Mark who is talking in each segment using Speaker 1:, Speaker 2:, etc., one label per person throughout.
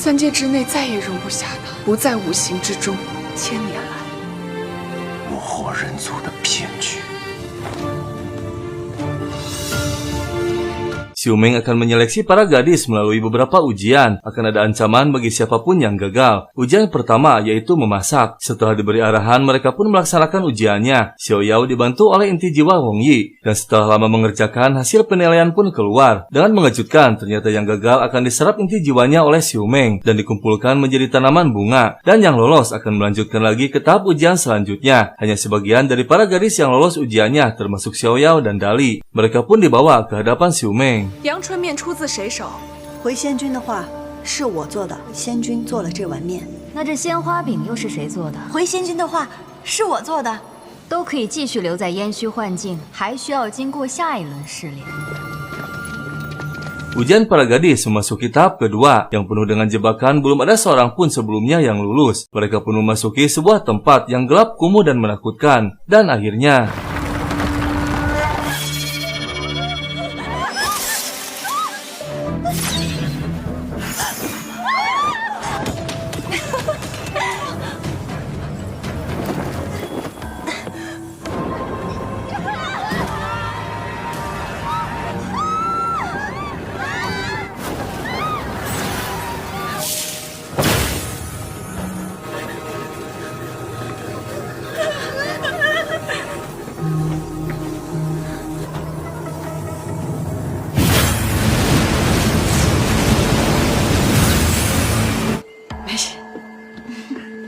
Speaker 1: 3界之内再也容不下他，不在五行之中。千年来，
Speaker 2: 幕后人族的骗局。
Speaker 3: Xiumeng akan menyeleksi para gadis melalui beberapa ujian. Akan ada ancaman bagi siapapun yang gagal. Ujian pertama yaitu memasak. Setelah diberi arahan, mereka pun melaksanakan ujiannya. Xiao Yao dibantu oleh inti jiwa Hong Yi. Dan setelah lama mengerjakan, hasil penilaian pun keluar. Dengan mengejutkan, ternyata yang gagal akan diserap inti jiwanya oleh Xiumeng dan dikumpulkan menjadi tanaman bunga. Dan yang lolos akan melanjutkan lagi ke tahap ujian selanjutnya. Hanya sebagian dari para gadis yang lolos ujiannya, termasuk Xiao Yao dan Dali. Mereka pun dibawa ke hadapan Xiumeng.
Speaker 1: 阳春面出自谁手？
Speaker 4: 回仙君的话是我做的，仙君做了这碗面。
Speaker 5: 那这鲜花饼又是谁做的？
Speaker 4: 回仙君的话是我做的。
Speaker 5: 都可以继续留在烟虚幻境，还需要经过下一轮试炼。
Speaker 3: Ujian para gadis memasuki tahap kedua yang penuh dengan jebakan. Belum ada seorang pun sebelumnya yang lulus. Mereka pun memasuki sebuah tempat yang gelap, kumuh, dan menakutkan. Dan akhirnya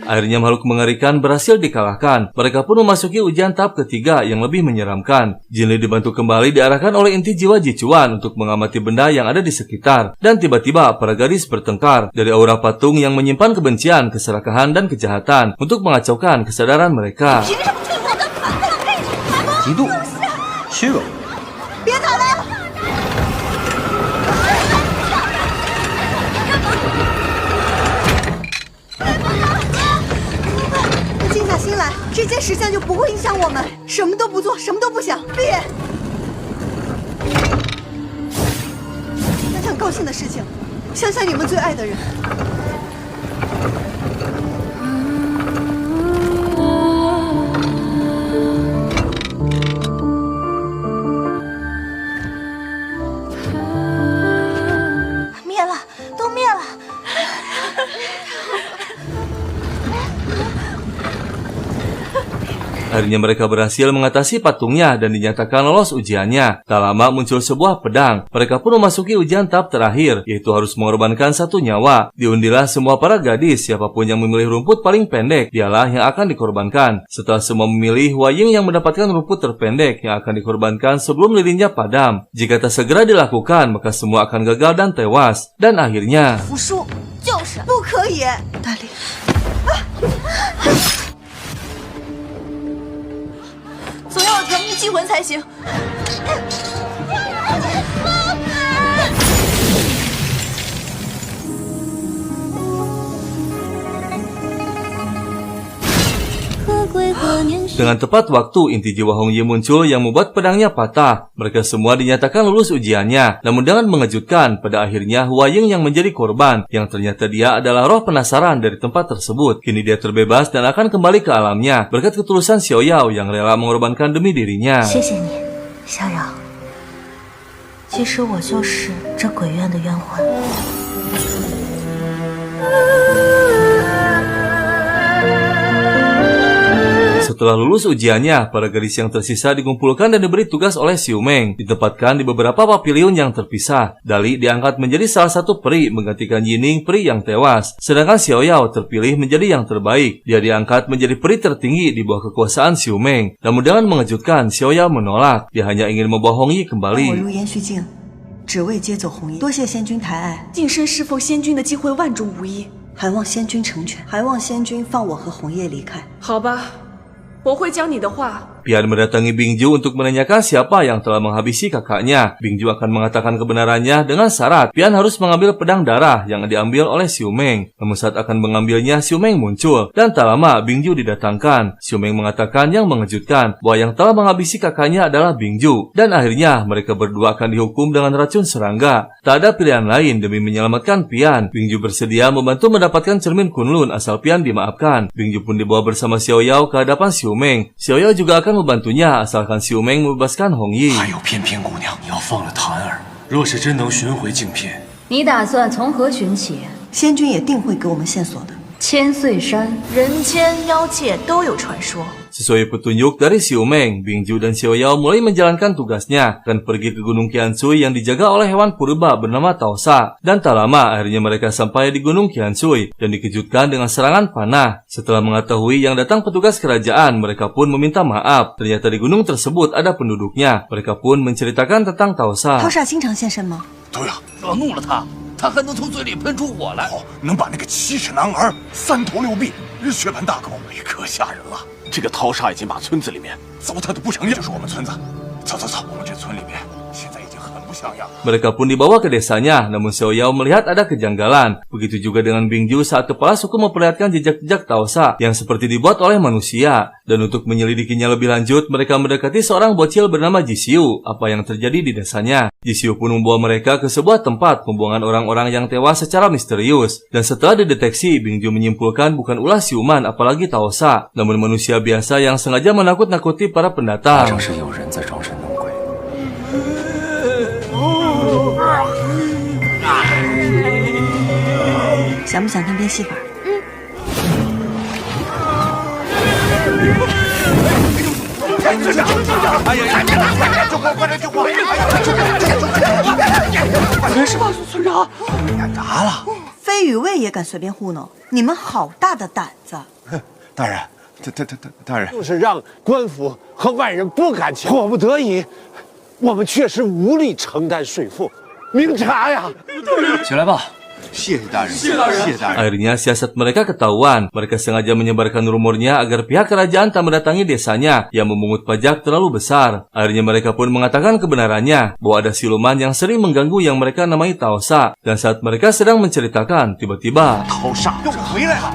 Speaker 3: akhirnya makhluk mengerikan berhasil dikalahkan. Mereka pun memasuki ujian tahap ketiga yang lebih menyeramkan. Jinli dibantu kembali diarahkan oleh inti jiwa Jichuan untuk mengamati benda yang ada di sekitar. Dan tiba-tiba para gadis bertengkar. Dari aura patung yang menyimpan kebencian, keserakahan, dan kejahatan untuk mengacaukan kesadaran mereka.
Speaker 2: 嫉妒、虚荣。
Speaker 4: 别打了！静下心来，这件石像就不会影响我们。什么都不做，什么都不想，别。想想高兴的事情，想想你们最爱的人。
Speaker 3: Akhirnya mereka berhasil mengatasi patungnya dan dinyatakan lolos ujiannya. Tak lama muncul sebuah pedang. Mereka pun memasuki ujian tahap terakhir, yaitu harus mengorbankan satu nyawa. Diundilah semua para gadis, siapapun yang memilih rumput paling pendek, dialah yang akan dikorbankan. Setelah semua memilih, Hua Ying yang mendapatkan rumput terpendek yang akan dikorbankan sebelum lilinnya padam. Jika tak segera dilakukan, maka semua akan gagal dan tewas. Dan akhirnya...
Speaker 4: 服输就是不可以，大力。总要有条命击魂才行。
Speaker 3: Dengan tepat waktu, inti jiwa Hong Yi muncul yang membuat pedangnya patah. Mereka semua dinyatakan lulus ujiannya. Namun dengan mengejutkan, pada akhirnya Hua Ying yang menjadi korban, yang ternyata dia adalah roh penasaran dari tempat tersebut. Kini dia terbebas dan akan kembali ke alamnya berkat ketulusan Xiao Yao yang rela mengorbankan demi dirinya.
Speaker 6: 谢谢你，逍遥。其实我就是这鬼院的冤魂。
Speaker 3: Setelah lulus ujiannya, para gadis yang tersisa dikumpulkan dan diberi tugas oleh Xiumeng. Ditempatkan di beberapa pavilion yang terpisah. Dali diangkat menjadi salah satu peri menggantikan Yining, peri yang tewas. Sedangkan Xiao Yao terpilih menjadi yang terbaik. Dia diangkat menjadi peri tertinggi di bawah kekuasaan Xiumeng. Namun dengan mengejutkan, Xiao Yao menolak. Dia hanya ingin membawa Hong Yi kembali.
Speaker 4: 我入烟虚境，只为接走红衣。多谢仙君抬爱，
Speaker 1: 晋升侍奉仙君的机会万中无一。
Speaker 4: 还望仙君成全，还望仙君放我和红叶离开。
Speaker 1: 好吧。 我会将你的话
Speaker 3: Pian mendatangi Bingju untuk menanyakan siapa yang telah menghabisi kakaknya. Bingju akan mengatakan kebenarannya dengan syarat Pian harus mengambil pedang darah yang diambil oleh Xiu Meng. Namun saat akan mengambilnya, Xiu Meng muncul dan tak lama Bingju didatangkan. Xiu Meng mengatakan yang mengejutkan bahwa yang telah menghabisi kakaknya adalah Bingju, dan akhirnya mereka berdua akan dihukum dengan racun serangga. Tak ada pilihan lain demi menyelamatkan Pian. Bingju bersedia membantu mendapatkan cermin Kunlun asal Pian dimaafkan. Bingju pun dibawa bersama Xiao Yao ke hadapan Xiu Meng. Xiao Yao juga akan membantunya asalkan Xiu Meng membebaskan Hong Yi.
Speaker 2: 还有翩翩姑娘，你要放了谭儿，若是真能寻回镜片，
Speaker 5: 你打算从何寻起？
Speaker 4: 仙君也定会给我们线索的。
Speaker 5: 千岁山。
Speaker 6: 人间妖界都有传说。
Speaker 3: Sesuai petunjuk dari Xiu Meng, Bingju dan Xiao Yao mulai menjalankan tugasnya dan pergi ke Gunung Qiansui yang dijaga oleh hewan purba bernama Taosa. Dan tak lama akhirnya mereka sampai di Gunung Qiansui dan dikejutkan dengan serangan panah. Setelah mengetahui yang datang petugas kerajaan, mereka pun meminta maaf. Ternyata di gunung tersebut ada penduduknya. Mereka pun menceritakan tentang Taosa.
Speaker 4: 陶煞经常现身吗？
Speaker 2: 对啊，
Speaker 7: 惹怒了他，他还能从嘴里喷出火来。
Speaker 2: 好，能把那个七尺男儿3头6臂，血盆大口，哎，可吓人了。这个陶煞已经把村子里面糟蹋的不成样，就是我们村子。走走走，我们这村里面现在已经很不像样了。
Speaker 3: Mereka pun dibawa ke desanya, namun Xiao Yao melihat ada kejanggalan. Begitu juga dengan Bingju saat kepala suku memperlihatkan jejak-jejak Taosa yang seperti dibuat oleh manusia. Dan untuk menyelidikinya lebih lanjut, mereka mendekati seorang bocil bernama Jisiu, apa yang terjadi di desanya. Jisiu pun membawa mereka ke sebuah tempat pembuangan orang-orang yang tewas secara misterius. Dan setelah dideteksi, Bingju menyimpulkan bukan ulah siuman apalagi Taosa, namun manusia biasa yang sengaja menakut-nakuti para
Speaker 2: 好
Speaker 3: pendatang.
Speaker 2: 像是有人在装神弄鬼。
Speaker 4: 想不想看变戏法？ 飞羽卫也敢随便糊弄，你们好大的胆子！
Speaker 2: 大人，大人，
Speaker 8: 就是让官府和外人不敢前，迫不得已，我们确实无力承担税负。明察呀！
Speaker 2: 起来吧。谢谢大人，谢谢大人。
Speaker 3: Akhirnya siasat mereka ketahuan. Mereka sengaja menyebarkan rumornya agar pihak kerajaan tak mendatangi desanya yang memungut pajak terlalu besar. Akhirnya mereka pun mengatakan kebenarannya bahwa ada siluman yang sering mengganggu yang mereka namai Taosa. Dan saat mereka sedang menceritakan, tiba-tiba
Speaker 2: 陶煞又回来了。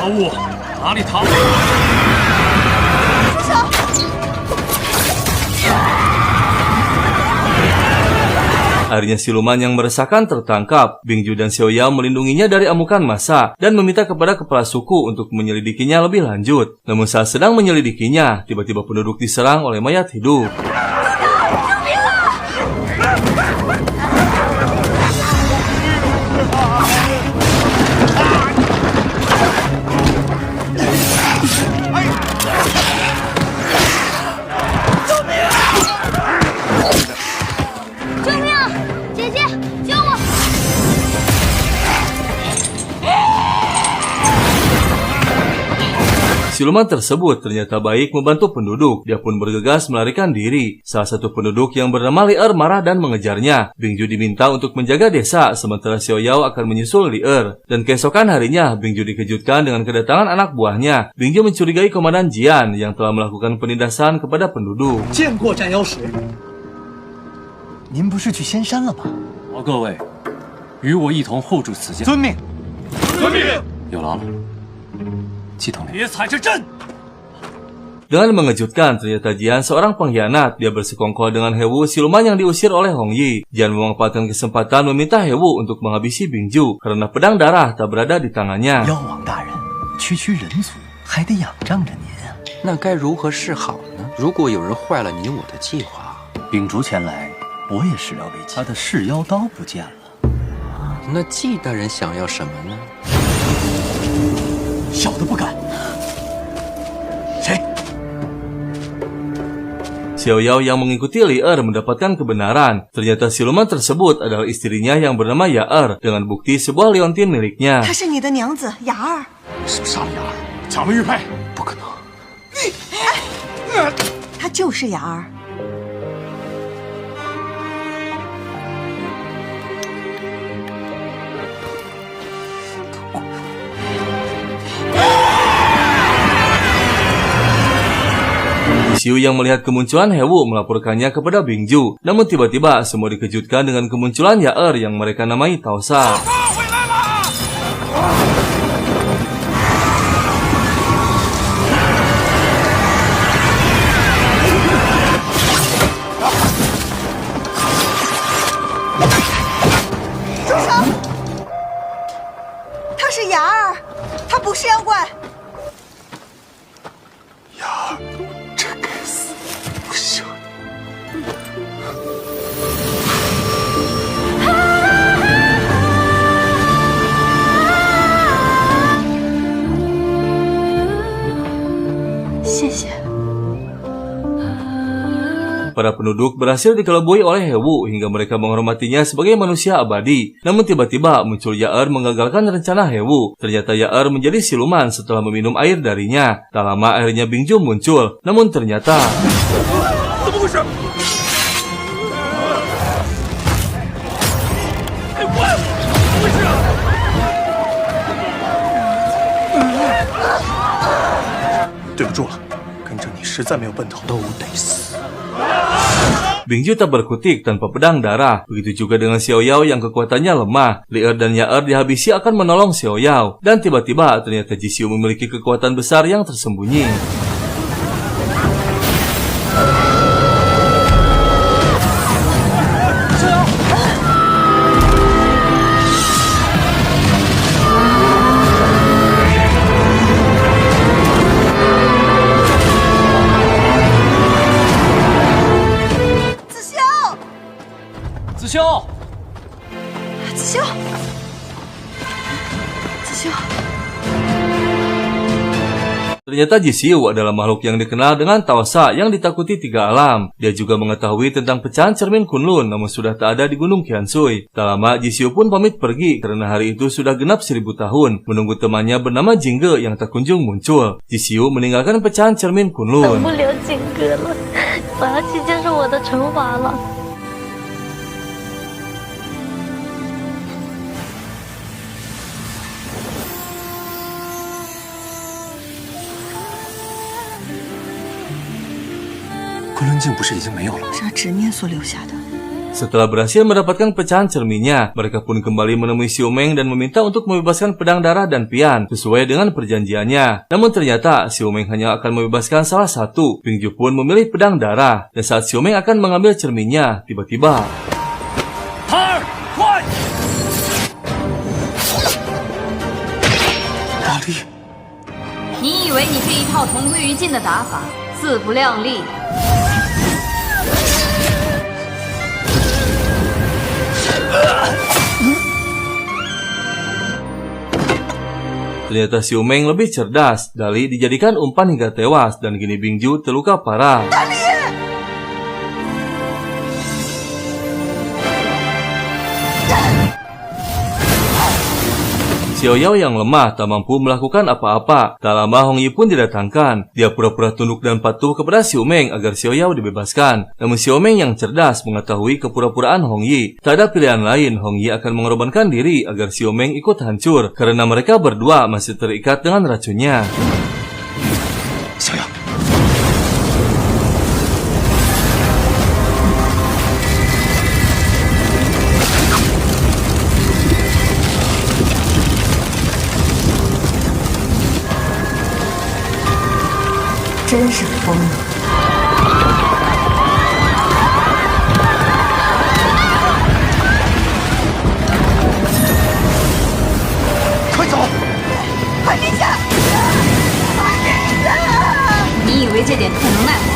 Speaker 7: 逃物哪里逃？
Speaker 3: Akhirnya siluman yang meresahkan tertangkap. Bingju dan Xiao Yao melindunginya dari amukan massa dan meminta kepada kepala suku untuk menyelidikinya lebih lanjut. Namun saat sedang menyelidikinya, tiba-tiba penduduk diserang oleh mayat hidup. Siluman tersebut ternyata baik membantu penduduk. Dia pun bergegas melarikan diri. Salah satu penduduk yang bernama Li'er marah dan mengejarnya. Bingju diminta untuk menjaga desa, sementara Xiao Yao akan menyusul Li'er. Dan keesokan harinya, Bingju dikejutkan dengan kedatangan anak buahnya. Bingju mencurigai Komandan Jian yang telah melakukan penindasan kepada penduduk.
Speaker 7: 见过斩妖使。
Speaker 2: 您不是去仙山了吗？
Speaker 7: 各位，与我一同护住此家。
Speaker 2: 遵命。
Speaker 7: 遵命。
Speaker 2: 有劳了，系统里。
Speaker 7: 别踩着阵。
Speaker 3: Dengan mengejutkan, ternyata Jian seorang pengkhianat. Dia bersekongkol dengan Hewu, siluman yang diusir oleh Hong Yi. Jian memanfaatkan kesempatan meminta Hewu untuk menghabisi Bingju karena pedang darah tak berada di tangannya.
Speaker 2: 妖王大人，区区人族还得仰仗着您啊。
Speaker 9: 那该如何是好呢？如果有人坏了你我的计划，
Speaker 2: 秉烛前来，我也始料未及，他的噬妖刀不见了。
Speaker 9: 那季大人想要什么呢？
Speaker 2: 小的不敢。谁？
Speaker 3: Xiao Yao yang mengikuti Li'er mendapatkan kebenaran. Ternyata siluman tersebut adalah istrinya yang bernama Ya'er dengan bukti sebuah liontin miliknya.
Speaker 4: 她是你的娘子雅儿。
Speaker 2: 是不是杀了雅儿？蒋文玉佩，
Speaker 9: 不可能！
Speaker 4: 他就是雅儿。
Speaker 3: Xiu yang melihat kemunculan Hewu melaporkannya kepada Bingju. Namun tiba-tiba semua dikejutkan dengan kemunculan Yaer yang mereka namai Taosa. Para penduduk berhasil dikelabui oleh Hewu hingga mereka menghormatinya sebagai manusia abadi. Namun tiba-tiba muncul Yaer menggagalkan rencana Hewu. Ternyata Yaer menjadi siluman setelah meminum air darinya. Tak lama akhirnya Bingju muncul. Namun ternyata... Bingju tak berkutik tanpa pedang darah. Begitu juga dengan Xiao Yao yang kekuatannya lemah. Li'er dan Yaer dihabisi akan menolong Xiao Yao. Dan tiba-tiba ternyata Jisiu memiliki kekuatan besar yang tersembunyi. Ternyata Jisiu adalah makhluk yang dikenal dengan Taosa yang ditakuti 3 alam. Dia juga mengetahui tentang pecahan cermin Kunlun namun sudah tak ada di Gunung Qiansui. Tak lama Jisiu pun pamit pergi karena hari itu sudah genap 1000 tahun menunggu temannya bernama Jingge yang tak kunjung muncul. Jisiu meninggalkan pecahan cermin Kunlun. Setelah berhasil mendapatkan pecahan cerminnya, mereka pun kembali menemui Xiu Meng dan meminta untuk membebaskan pedang darah dan pian sesuai dengan perjanjiannya. Namun ternyata Xiu Meng hanya akan membebaskan salah satu. Bingju pun memilih pedang darah. Dan saat Xiu Meng akan mengambil cerminnya, tiba-tiba
Speaker 5: 你以为你这一套同归于尽的打法自不量力？
Speaker 3: Ternyata Xiu Meng lebih cerdas. Dali dijadikan umpan hingga tewas dan kini Bingju terluka parah. Xiao Yao yang lemah tak mampu melakukan apa-apa. Tak lama Hong Yi pun didatangkan. Dia pura-pura tunduk dan patuh kepada Xiu Meng agar Xiao Yao dibebaskan. Namun Xiu Meng yang cerdas mengetahui kepura-puraan Hong Yi. Tak ada pilihan lain, Hong Yi akan mengorbankan diri agar Xiu Meng ikut hancur karena mereka berdua masih terikat dengan racunnya.
Speaker 2: Xiao Yao.
Speaker 6: 真是疯了！
Speaker 2: 快走！
Speaker 4: 快停下！
Speaker 5: 你以为这点痛能奈我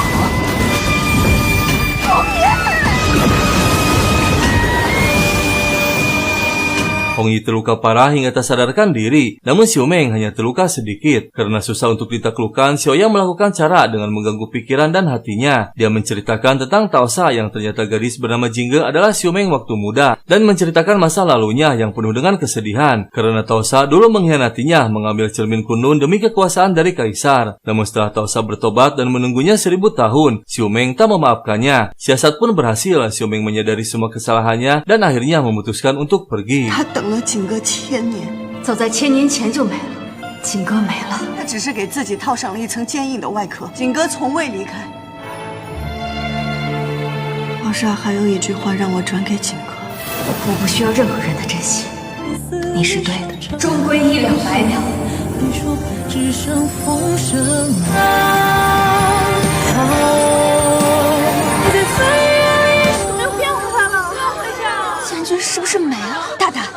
Speaker 5: 何？
Speaker 3: Hong Yi terluka parah hingga tak sadarkan diri, namun Xiu Meng hanya terluka sedikit. Karena susah untuk ditaklukkan, Xiao Yao melakukan cara dengan mengganggu pikiran dan hatinya. Dia menceritakan tentang Tao Sa yang ternyata gadis bernama Jingge adalah Xiu Meng waktu muda, dan menceritakan masa lalunya yang penuh dengan kesedihan. Karena Tao Sa dulu mengkhianatinya mengambil cermin kunun demi kekuasaan dari kaisar. Namun setelah Tao Sa bertobat dan menunggunya 1000 tahun, Xiu Meng tak memaafkannya. Siasat pun berhasil. Xiu Meng menyadari semua kesalahannya dan akhirnya memutuskan untuk pergi.
Speaker 4: 他等了景哥1000年，
Speaker 5: 早在1000年前就没了，景哥没了。
Speaker 4: 他只是给自己套上了一层坚硬的外壳。景哥从未离开。皇上还有一句话让我转给景哥，
Speaker 5: 我不需要任何人的真心，你是对的，终归1两百两。
Speaker 10: 你说只剩风声啊，你在岁月里又变回来了，怎么回事啊？
Speaker 4: 贤君是不是没了？大胆！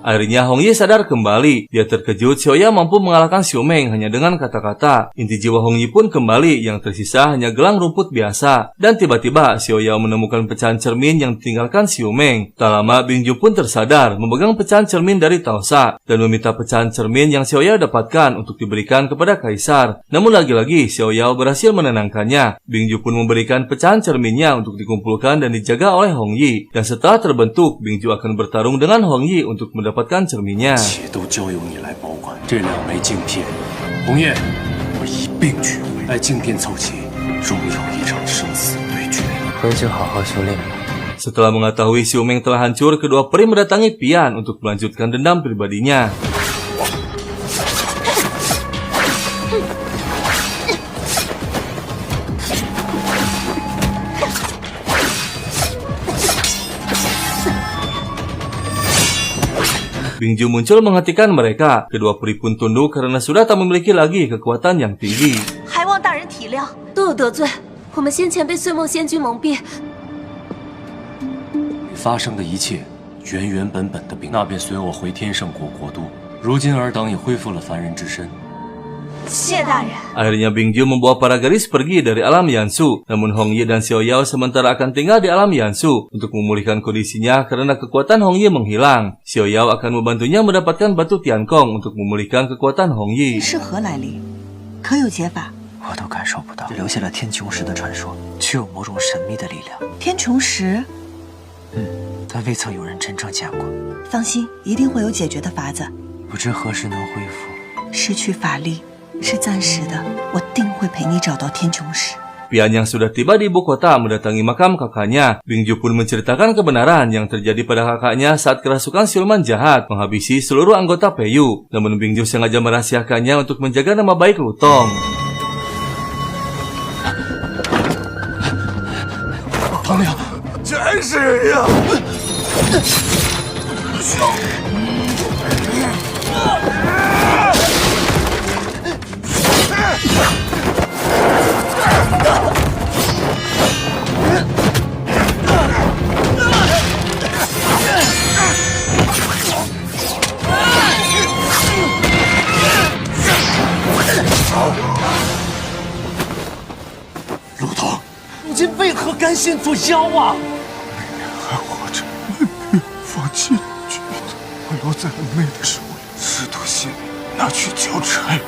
Speaker 3: Akhirnya Hong Yi sadar kembali. Dia terkejut Xiao Yao mampu mengalahkan Xiu Meng hanya dengan kata-kata. Inti jiwa Hong Yi pun kembali, yang tersisa hanya gelang rumput biasa. Dan tiba-tiba Xiao Yao menemukan pecahan cermin yang ditinggalkan Xiu Meng. Tak lama Bing Ju pun tersadar, memegang pecahan cermin dari Tao Sa dan meminta pecahan cermin yang Xiao Yao dapatkan untuk diberikan kepada kaisar. Namun lagi-lagi Xiao Yao berhasil menenangkannya. Bing Ju pun memberikan pecahan cerminnya untuk dikumpulkan dan dijaga oleh Hong Yi. Dan setelah terbentuk, Bing Ju akan bertarung dengan Hong Yi untuk mendapatkan cerminnya.
Speaker 7: 一切都交由你来保管。这2枚镜片，红叶，我一并取回，待镜片凑齐，终有一场生死对决。
Speaker 9: 回去好好修炼吧。
Speaker 3: Setelah mengetahui Xiu Meng telah hancur, kedua peri mendatangi Pian untuk melanjutkan dendam pribadinya. Bing Ju muncul menghentikan mereka. Kedua peri pun tunduk karena sudah tak memiliki lagi kekuatan yang tinggi.
Speaker 6: 还望大人体谅。
Speaker 10: 都有得罪，我们先前被岁梦仙君蒙蔽，
Speaker 7: 发生的一切原原本本的禀，那便随我回天圣国国都。如今尔等已恢复了凡人之身。
Speaker 6: 谢大人。
Speaker 3: Akhirnya Bing Ju membawa para gadis pergi dari alam Yansu. Namun Hong Yi dan Xiao Yao sementara akan tinggal di alam Yansu untuk memulihkan kondisinya karena kekuatan Hong Yi menghilang. Xiao Yao akan membantunya mendapatkan batu Tiankong untuk memulihkan kekuatan Hong Yi.
Speaker 4: 是何来历？可有解法？
Speaker 9: 我都感受不到，留下了天穹石的传说，却有某种神秘的力量。
Speaker 4: 天穹石？
Speaker 9: 但未曾有人真正见过。
Speaker 4: 放心，一定会有解决的法子。
Speaker 9: 不知何时能恢复。
Speaker 4: 失去法力是暂时的，我定会陪你找到天穹石。
Speaker 3: Pian yang sudah tiba di ibu kota mendatangi makam kakaknya. Bing Ju pun menceritakan kebenaran yang terjadi pada kakaknya saat kerasukan siluman jahat menghabisi seluruh anggota Peiyu. Namun Bing Ju sengaja merahasiakannya untuk menjaga nama baik Lutong.
Speaker 2: 唐亮，真是呀！
Speaker 7: 陆童，如今为何甘心做妖啊？
Speaker 2: 还活着，未必放弃决斗。我落在了妹的手里，司徒信拿去交差。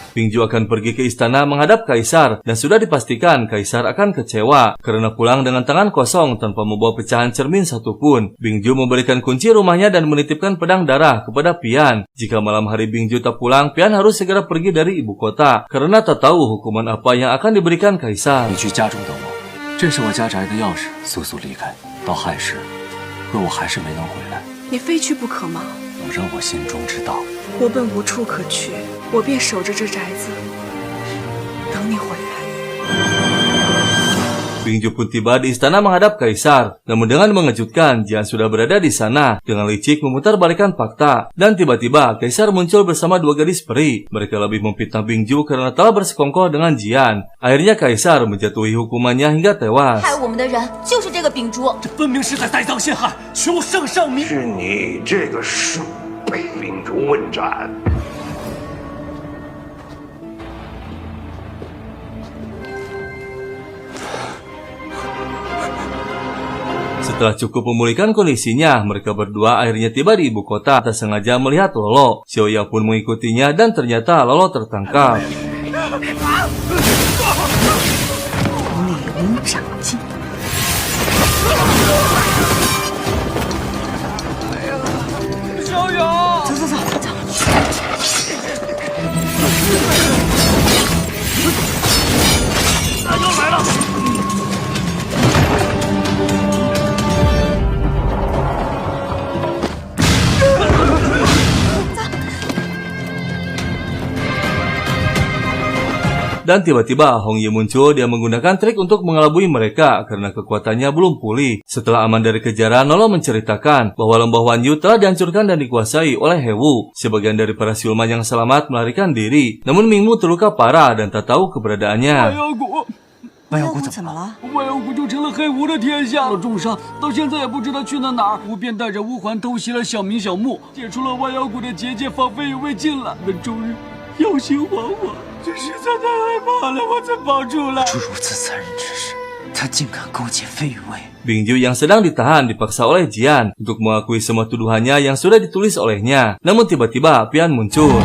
Speaker 3: Bing Ju akan pergi ke istana menghadap kaisar dan sudah dipastikan kaisar akan kecewa karena pulang dengan tangan kosong tanpa membawa pecahan cermin satupun. Bing Ju memberikan kunci rumahnya dan menitipkan pedang darah kepada Pian. Jika malam hari Bing Ju tak pulang, Pian harus segera pergi dari ibu kota karena tak tahu hukuman apa yang akan diberikan kaisar.
Speaker 7: 你去家中等我，这是我家宅的钥匙，速速离开。到亥时，若我还是没能回来，
Speaker 1: 你非去不可吗？
Speaker 7: 有着我心中之道。
Speaker 1: 我本无处可去，我便守着这宅子，等你回来。
Speaker 3: Bing Ju pun tiba di istana menghadap kaisar. Namun dengan mengejutkan, Jian sudah berada di sana dengan licik memutarbalikkan fakta. Dan tiba-tiba kaisar muncul bersama 2 gadis peri. Mereka lebih memfitnah Bing Ju karena telah bersekongkol dengan Jian. Akhirnya kaisar menjatuhi hukumannya hingga tewas.
Speaker 6: 害我们的人就是这个秉烛。
Speaker 7: 这分明是在栽赃陷害，求圣上明。
Speaker 8: 是你这个鼠辈秉烛问斩。
Speaker 3: Setelah cukup memulihkan kondisinya, mereka berdua akhirnya tiba di ibu kota. Tak sengaja melihat Lolo. Xiaoyao pun mengikutinya dan ternyata Lolo tertangkap.
Speaker 6: 李林长进。 走走走走！
Speaker 2: 又来了！
Speaker 3: Dan tiba-tiba Hong Yi muncul. Dia menggunakan trik untuk mengelabui mereka karena kekuatannya belum pulih. Setelah aman dari kejaran, Lolo menceritakan bahwa lembah Wanyu telah dihancurkan dan dikuasai oleh Hewu. Sebagian dari para siluman yang selamat melarikan diri. Namun Mingmu terluka parah dan tak tahu keberadaannya.
Speaker 9: 万妖谷怎么了？
Speaker 11: 万妖谷就成了黑狐的天下了，重伤，到现在也不知道去了哪儿。我便带着乌环偷袭了小明小木，解除了万妖谷的结界，放飞于未尽了。但终日妖形惶惶，这实在太害怕了，我才跑出来。
Speaker 9: 出如此残忍之事，他竟敢勾结飞羽卫。
Speaker 3: Bingju yang sedang ditahan dipaksa oleh Jian untuk mengakui semua tuduhannya yang sudah ditulis olehnya. Namun tiba-tiba Pian muncul.